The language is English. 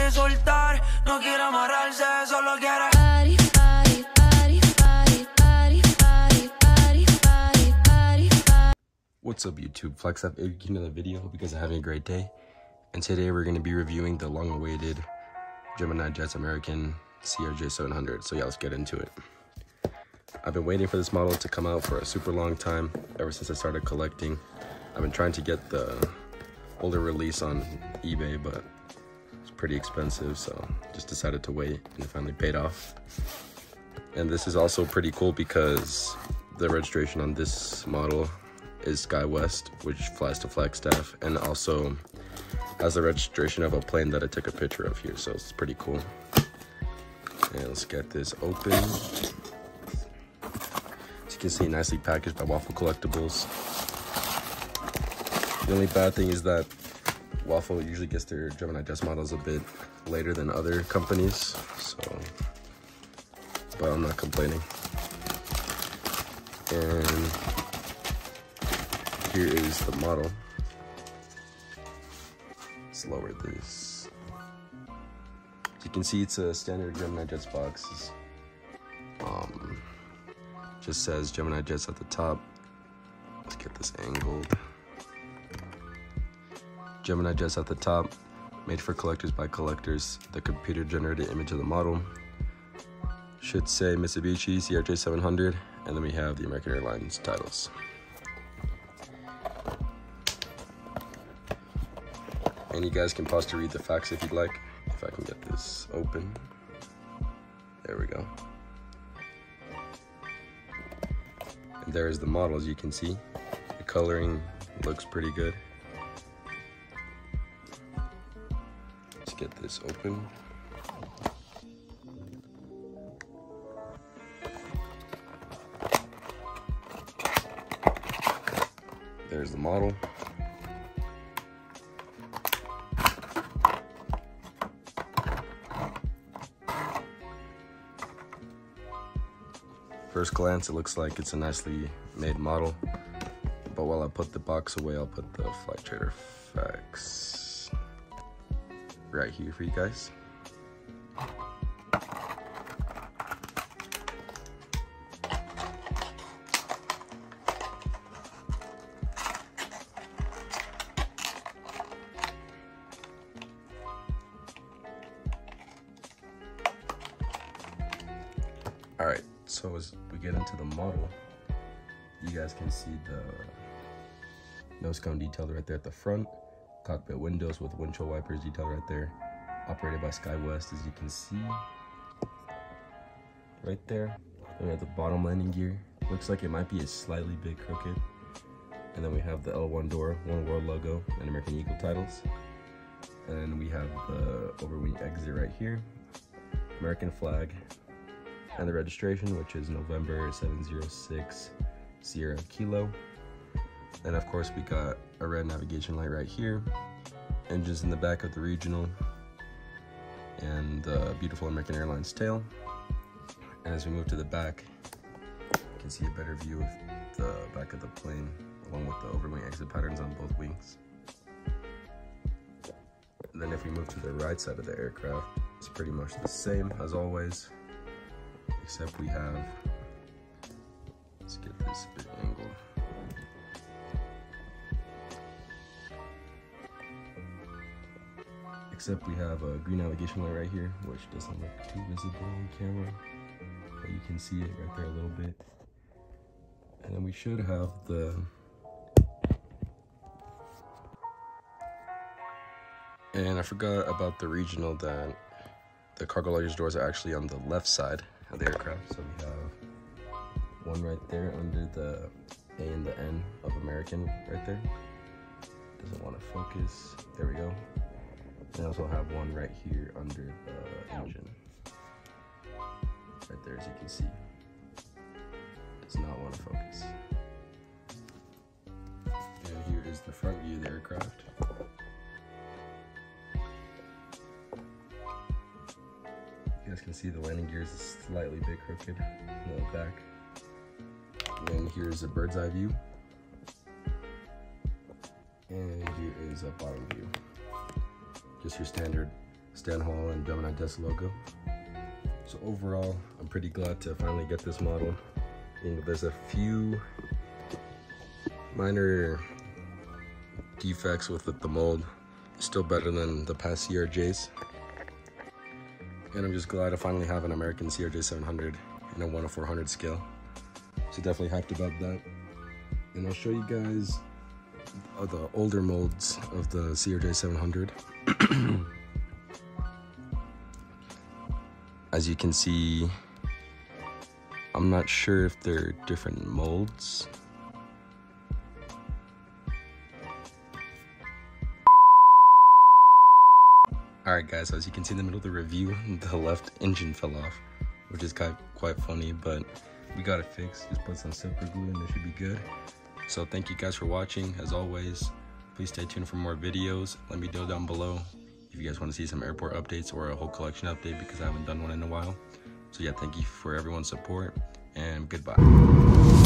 quiere soltar, no quiere amarrarse, solo quiere. What's up YouTube, Flex up another video. Hope you guys are having a great day. And today we're going to be reviewing the long-awaited Gemini Jets American CRJ-700. So yeah, let's get into it. I've been waiting for this model to come out for a super long time, ever since I started collecting. I've been trying to get the older release on eBay, but it's pretty expensive, so just decided to wait, and it finally paid off. And this is also pretty cool because the registration on this model is SkyWest, which flies to Flagstaff, and also has the registration of a plane that I took a picture of here, so it's pretty cool. And let's get this open. As you can see, nicely packaged by Waffle Collectibles. The only bad thing is that Waffle usually gets their Gemini Jets models a bit later than other companies, so, but I'm not complaining. And here is the model. Let's lower this. As you can see, it's a standard Gemini Jets box. Just says Gemini Jets at the top. Let's get this angled. Gemini Jets at the top, made for collectors by collectors. The computer-generated image of the model should say Mitsubishi CRJ-700, and then we have the American Airlines titles. And you guys can pause to read the facts if you'd like. If I can get this open. There we go. And there's the model, as you can see. The coloring looks pretty good. Let's get this open. There's the model. First glance, it looks like it's a nicely made model, but while I put the box away, I'll put the Flight Trader facts right here for you guys. All right. So as we get into the model, you guys can see the nose cone detailed right there at the front, cockpit windows with windshield wipers detailed right there, operated by SkyWest, as you can see right there. Then we have the bottom landing gear. Looks like it might be a slightly bit crooked. And then we have the L1 door, One World logo, and American Eagle titles. And then we have the overwing exit right here, American flag, and the registration, which is November 706 Sierra Kilo. And of course we got a red navigation light right here, engines in the back of the regional, and the beautiful American Airlines tail. And as we move to the back, you can see a better view of the back of the plane, along with the overwing exit patterns on both wings. And then if we move to the right side of the aircraft, it's pretty much the same as always, except we have, let's get this a bit angled. Except we have a green navigation light right here, which doesn't look too visible on camera, but you can see it right there a little bit. And then we should have the, and I forgot about the regional, that the cargo luggage doors are actually on the left side of the aircraft. So we have one right there under the A and the N of American right there. Doesn't want to focus. There we go. And I also have one right here under the engine. Right there, as you can see. Does not want to focus. And here is the front view of the aircraft. You guys can see the landing gear is slightly bit crooked in the back. And then here's a bird's eye view. And here is a bottom view. Just your standard Stan Hall and Gemini Jets logo. So overall, I'm pretty glad to finally get this model. There's a few minor defects with the mold. Still better than the past CRJs. And I'm just glad I finally have an American CRJ-700 in a 1/400 scale. So definitely hyped about that. And I'll show you guys the older molds of the CRJ-700. As you can see, I'm not sure if they're different molds. Alright guys, so as you can see in the middle of the review, the left engine fell off, which is quite funny, but we got it fixed. Just put some super glue and it should be good. So thank you guys for watching. As always, please stay tuned for more videos. Let me know down below if you guys want to see some airport updates or a whole collection update, because I haven't done one in a while. So yeah, thank you for everyone's support, and goodbye.